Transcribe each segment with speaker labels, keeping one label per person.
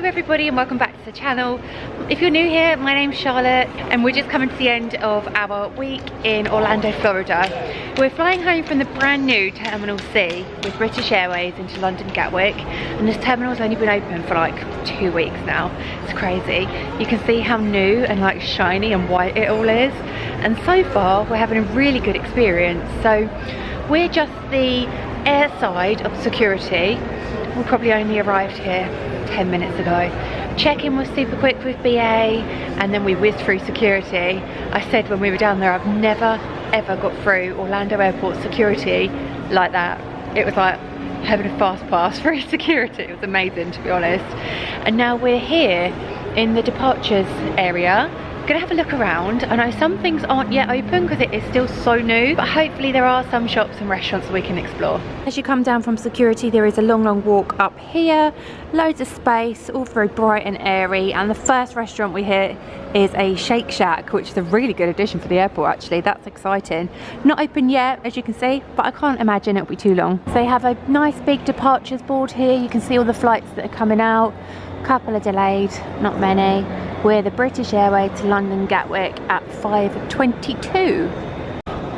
Speaker 1: everybody and welcome back to the channel. If you're new here, my name's Charlotte and we're just coming to the end of our week in Orlando, Florida. We're flying home from the brand new Terminal C with British Airways into London Gatwick, and this terminal's only been open for like 2 weeks now. It's crazy. You can see how new and like shiny and white it all is, and so far we're having a really good experience. So we're just the air side of security. We probably only arrived here 10 minutes ago. Check-in was super quick with BA and then we whizzed through security. I said when we were down there, I've never ever got through Orlando Airport security like that. It was like having a fast pass through security. It was amazing, to be honest. And now we're here in the departures area. Gonna have a look around. I know some things aren't yet open because it is still so new, but hopefully there are some shops and restaurants that we can explore. As you come down from security, there is a long walk up here, loads of space, all very bright and airy, and the first restaurant we hit is a Shake Shack, which is a really good addition for the airport actually. That's exciting. Not open yet, as you can see, but I can't imagine it'll be too long. So they have a nice big departures board here. You can see all the flights that are coming out. Couple are delayed, not many. We're the British Airways to London Gatwick at 5:22.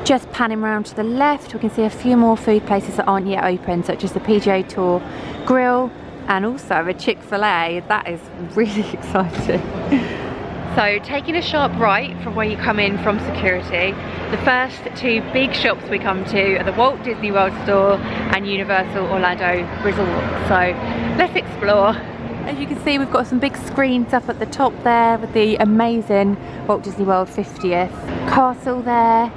Speaker 1: Just panning around to the left, we can see a few more food places that aren't yet open, such as the PGA Tour Grill and also a Chick-fil-A. That is really exciting. So taking a sharp right from where you come in from security, the first two big shops we come to are the Walt Disney World store and Universal Orlando Resort. So let's explore. As you can see, we've got some big screens up at the top there with the amazing Walt Disney World 50th castle there,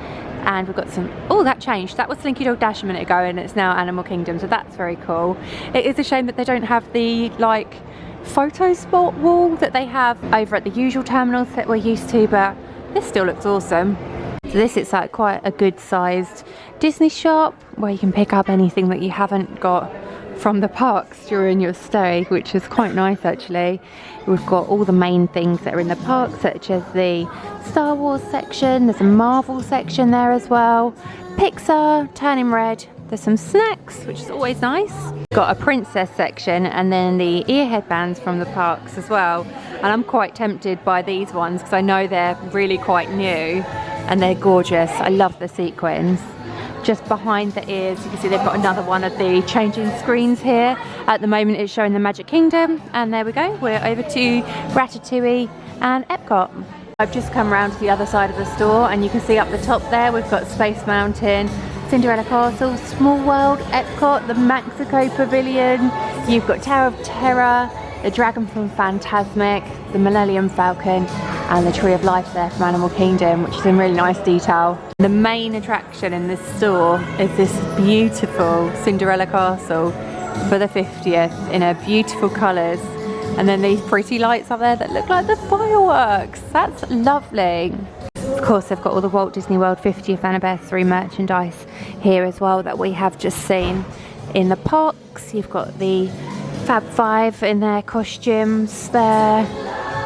Speaker 1: and we've got some, oh, that changed. That was Slinky Dog Dash a minute ago and it's now Animal Kingdom, so that's very cool. It is a shame that they don't have the like photo spot wall that they have over at the usual terminals that we're used to, but this still looks awesome. So this is like quite a good sized Disney shop where you can pick up anything that you haven't got from the parks during your stay, which is quite nice actually. We've got all the main things that are in the park, such as the Star Wars section, there's a Marvel section there as well, Pixar, Turning Red, there's some snacks, which is always nice. Got a princess section and then the ear headbands from the parks as well, and I'm quite tempted by these ones because I know they're really quite new and they're gorgeous. I love the sequins. Just behind the ears, you can see they've got another one of the changing screens here. At the moment it's showing the Magic Kingdom, and there we go, we're over to Ratatouille and Epcot. I've just come around to the other side of the store and you can see up the top there we've got Space Mountain, Cinderella Castle, Small World, Epcot, the Mexico Pavilion, you've got Tower of Terror, the Dragon from Fantasmic, the Millennium Falcon, and the Tree of Life there from Animal Kingdom, which is in really nice detail. The main attraction in this store is this beautiful Cinderella Castle for the 50th in her beautiful colours, and then these pretty lights up there that look like the fireworks. That's lovely. Of course, they've got all the Walt Disney World 50th anniversary merchandise here as well that we have just seen in the parks. You've got the Fab Five in their costumes there.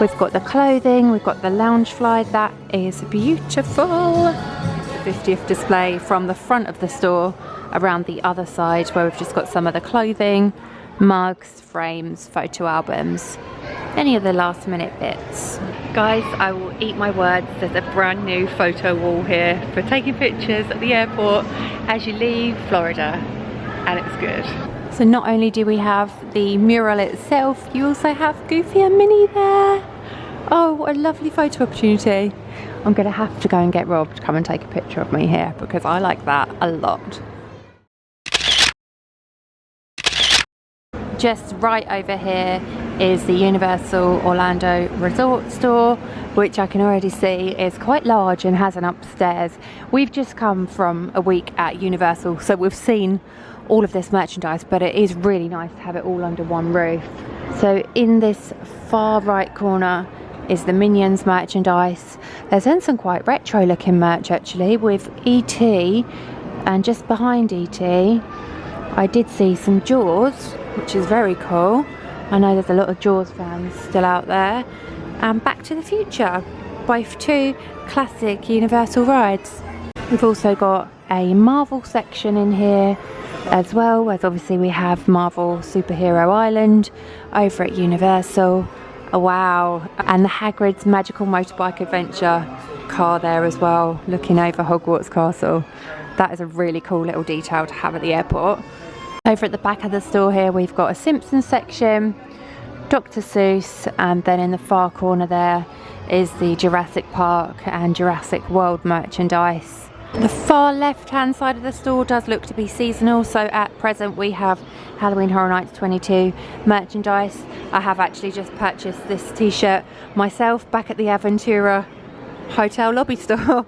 Speaker 1: We've got the clothing, we've got the Loungefly, that is beautiful. The 50th display from the front of the store around the other side, where we've just got some of the clothing, mugs, frames, photo albums, any of the last minute bits. Guys, I will eat my words, there's a brand new photo wall here for taking pictures at the airport as you leave Florida, and it's good. So not only do we have the mural itself, you also have Goofy and Minnie there. Oh, what a lovely photo opportunity. I'm gonna have to go and get Rob to come and take a picture of me here because I like that a lot. Just right over here is the Universal Orlando Resort store, which I can already see is quite large and has an upstairs. We've just come from a week at Universal, so we've seen all of this merchandise, but it is really nice to have it all under one roof. So in this far right corner is the Minions merchandise. There's then some quite retro looking merch actually with E.T., and just behind E.T. I did see some Jaws, which is very cool. I know there's a lot of Jaws fans still out there. And Back to the Future, both two classic Universal rides. We've also got a Marvel section in here as well as obviously we have Marvel Superhero Island over at Universal. Oh wow, and the Hagrid's Magical Motorbike Adventure car there as well, looking over Hogwarts Castle. That is a really cool little detail to have at the airport. Over at the back of the store here we've got a Simpsons section, Dr. Seuss, and then in the far corner there is the Jurassic Park and Jurassic World merchandise. The far left hand side of the store does look to be seasonal, so at present we have Halloween Horror Nights 22 merchandise. I have actually just purchased this t-shirt myself back at the Aventura Hotel lobby store.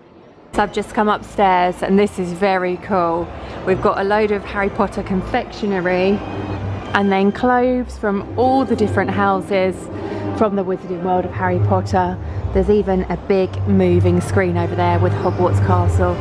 Speaker 1: So I've just come upstairs and this is very cool. We've got a load of Harry Potter confectionery and then clothes from all the different houses from the Wizarding World of Harry Potter. There's even a big moving screen over there with Hogwarts Castle.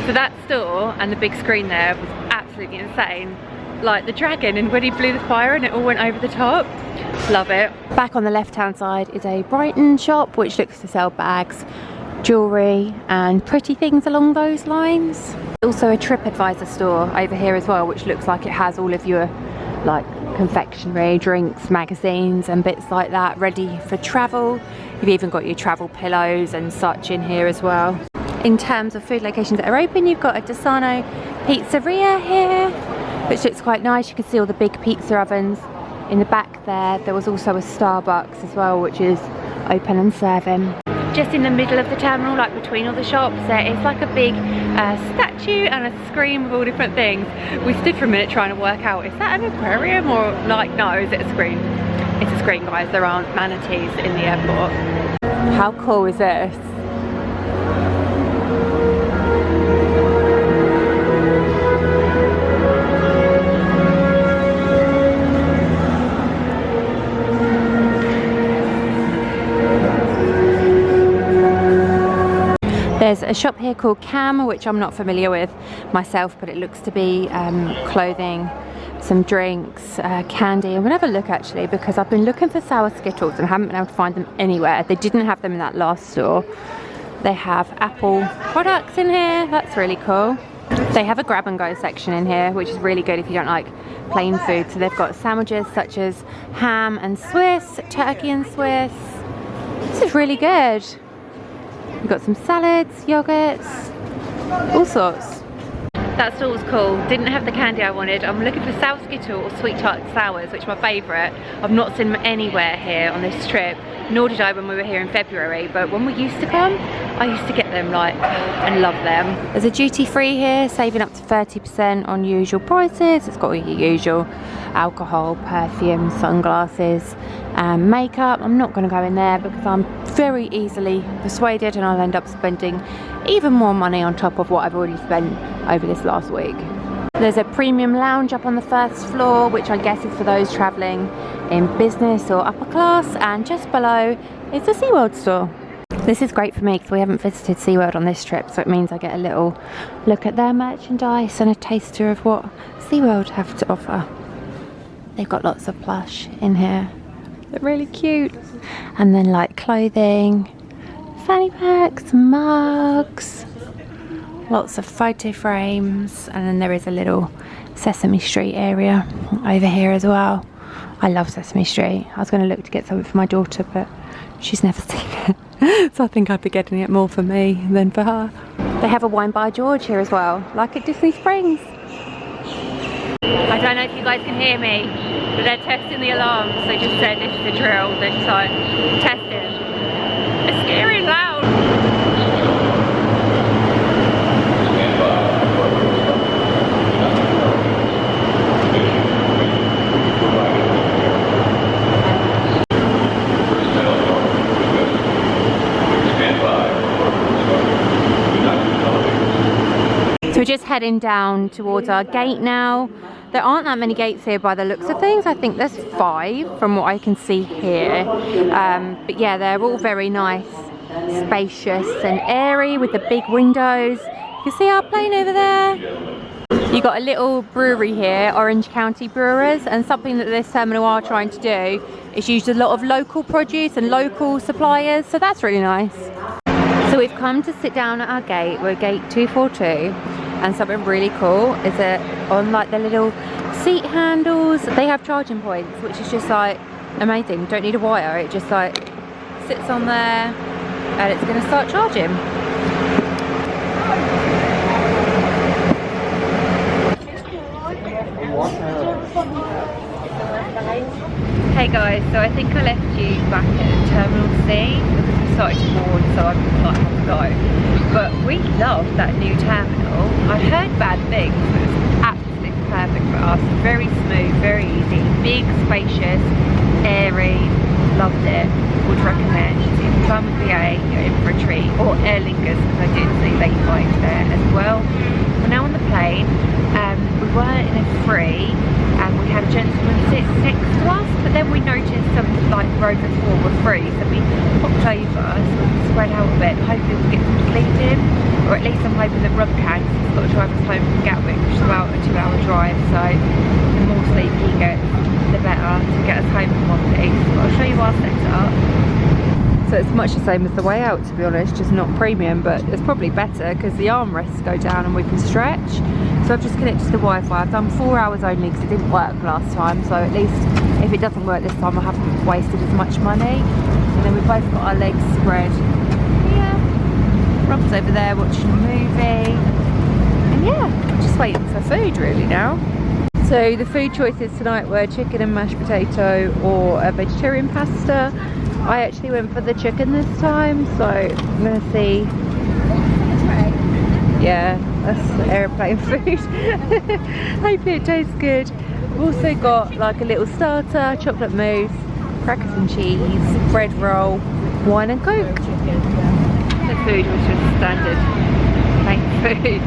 Speaker 1: So that store and the big screen there was absolutely insane. Like the dragon and when he blew the fire and it all went over the top. Love it. Back on the left hand side is a Brighton shop which looks to sell bags, jewellery and pretty things along those lines. Also a TripAdvisor store over here as well, which looks like it has all of your like confectionery, drinks, magazines and bits like that ready for travel. You've even got your travel pillows and such in here as well. In terms of food locations that are open, you've got a Desano pizzeria here, which looks quite nice. You can see all the big pizza ovens in the back there. There was also a Starbucks as well, which is open and serving. Just in the middle of the terminal, like between all the shops, there is like a big statue and a screen with all different things. We stood for a minute trying to work out, is that an aquarium or like, no, is it a screen? It's a screen, guys. There aren't manatees in the airport. How cool is this? There's a shop here called Cam, which I'm not familiar with myself, but it looks to be clothing, some drinks, candy. I'm gonna have a look actually, because I've been looking for sour Skittles and haven't been able to find them anywhere. They didn't have them in that last store. They have Apple products in here, that's really cool. They have a grab and go section in here, which is really good if you don't like plain food. So they've got sandwiches such as ham and Swiss, turkey and Swiss. This is really good. We've got some salads, yogurts, all sorts. That store was cool. Didn't have the candy I wanted. I'm looking for sour Skittle or sweet tart sours, which are my favourite. I've not seen them anywhere here on this trip, nor did I when we were here in February, but when we used to come, I used to get them like and love them. There's a duty free here, saving up to 30% on usual prices. It's got all your usual alcohol, perfume, sunglasses, and makeup. I'm not going to go in there because I'm very easily persuaded and I'll end up spending even more money on top of what I've already spent over this last week. There's a premium lounge up on the first floor, which I guess is for those travelling in business or upper class, and just below is the Seaworld store. This is great for me because we haven't visited Seaworld on this trip, so it means I get a little look at their merchandise and a taster of what Seaworld have to offer. They've got lots of plush in here. They're really cute. And then like clothing, fanny packs, mugs, lots of photo frames, and then there is a little Sesame Street area over here as well. I love Sesame Street. I was going to look to get something for my daughter, but she's never seen it. So I think I'd be getting it more for me than for her. They have a Wine by George here as well, like at Disney Springs. I don't know if you guys can hear me, but they're testing the alarms. They just said this is a drill. They're just like testing. It's scary and loud. So we're just heading down towards our gate now. There aren't that many gates here by the looks of things. I think there's 5 from what I can see here. But yeah, they're all very nice, spacious and airy with the big windows. You can see our plane over there. You got a little brewery here, Orange County Brewers, and something that this terminal are trying to do is use a lot of local produce and local suppliers, so that's really nice. So we've come to sit down at our gate. We're gate 242, and something really cool is that on like the little seat handles, they have charging points, which is just like amazing. Don't need a wire, it just like sits on there and it's going to start charging. Hey guys, so I think I left you back at Terminal C because we started to warn, so I might have to go. But we love that new terminal. I've heard bad things, but it's absolutely perfect for us. Very smooth, very easy, big, spacious, airy. Loved it. Would recommend. If you come with BA, you're in for a treat. Or Aer Lingus, because I did see late flights there as well. We're now on the plane. We were in a free, and we had a gentleman sit next to us, but then we noticed some like rows of 4 were free, so we popped over, so we spread out a bit. Hopefully we'll get some sleep in, or at least I'm hoping that Rob can, because he's got to drive us home from Gatwick, which is about a 2-hour drive, so the more sleep he gets, the better to get us home in one piece. But I'll show you our setup. So it's much the same as the way out, to be honest, just not premium, but it's probably better because the armrests go down and we can stretch. So I've just connected to the Wi-Fi. I've done 4 hours only because it didn't work last time, so at least if it doesn't work this time I haven't wasted as much money. And then we've both got our legs spread. Yeah, Rob's over there watching a movie. And yeah, we're just waiting for food really now. So the food choices tonight were chicken and mashed potato or a vegetarian pasta. I actually went for the chicken this time, so I'm gonna see. Yeah, that's airplane food. Hopefully it tastes good. We've also got like a little starter, chocolate mousse, crackers and cheese, bread roll, wine and coke. The food was just standard plain food.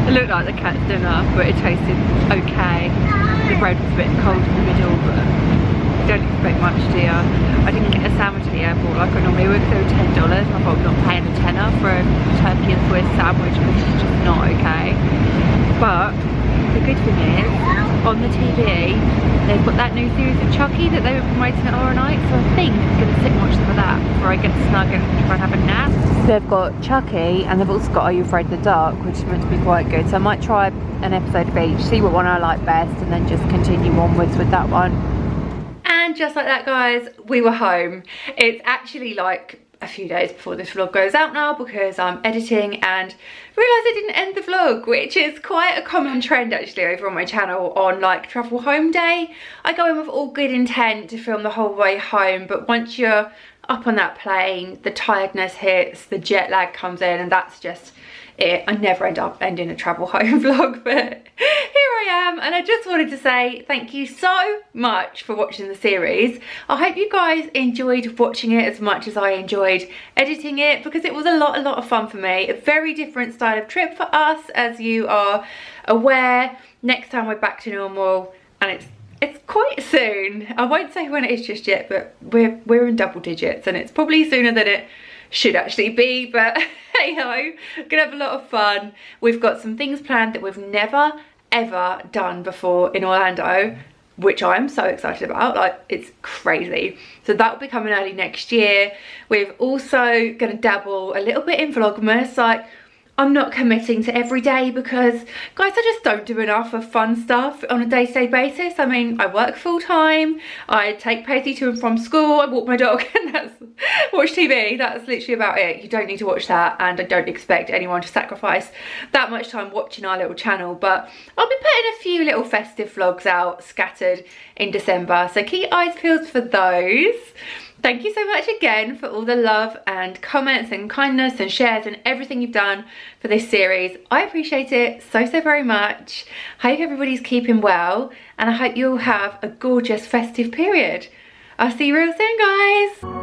Speaker 1: It looked like the cat's dinner, but it tasted okay. The bread was a bit cold in the middle, but you don't expect much, do you? I didn't get a sandwich at the airport like I normally would, so $10. I thought I'm not paying a tenner for a turkey and Swiss sandwich because it's just not okay. But the good thing is, on the TV, they've got that new series of Chucky that they were promoting at our night, so I think I'm going to sit and watch some of that before I get snug and try and have a nap. So they've got Chucky and they've also got Are You Afraid of the Dark, which is meant to be quite good. So I might try an episode of each, see what one I like best, and then just continue onwards with that one. And just like that guys, we were home. It's actually like a few days before this vlog goes out now because I'm editing and realised I didn't end the vlog, which is quite a common trend actually over on my channel on like travel home day. I go in with all good intent to film the whole way home, but once you're up on that plane, the tiredness hits, the jet lag comes in, and that's just it. I never end up ending a travel home vlog, but here I am, and I just wanted to say thank you so much for watching the series. I hope you guys enjoyed watching it as much as I enjoyed editing it, because it was a lot of fun for me. A very different style of trip for us, as you are aware. Next time we're back to normal, and it's quite soon. I won't say when it is just yet, but we're in double digits, and it's probably sooner than it should actually be, but hey ho, gonna have a lot of fun. We've got some things planned that we've never ever done before in Orlando, which I'm so excited about. Like, it's crazy. So that will be coming early next year. We're also gonna dabble a little bit in Vlogmas. Like, I'm not committing to every day because, guys, I just don't do enough of fun stuff on a day-to-day basis. I mean, I work full-time, I take Paisley to and from school, I walk my dog, and that's watch TV. That's literally about it. You don't need to watch that, and I don't expect anyone to sacrifice that much time watching our little channel. But I'll be putting a few little festive vlogs out scattered in December, so keep your eyes peeled for those. Thank you so much again for all the love and comments and kindness and shares and everything you've done for this series. I appreciate it so very much. I hope everybody's keeping well, and I hope you'll have a gorgeous festive period. I'll see you real soon, guys.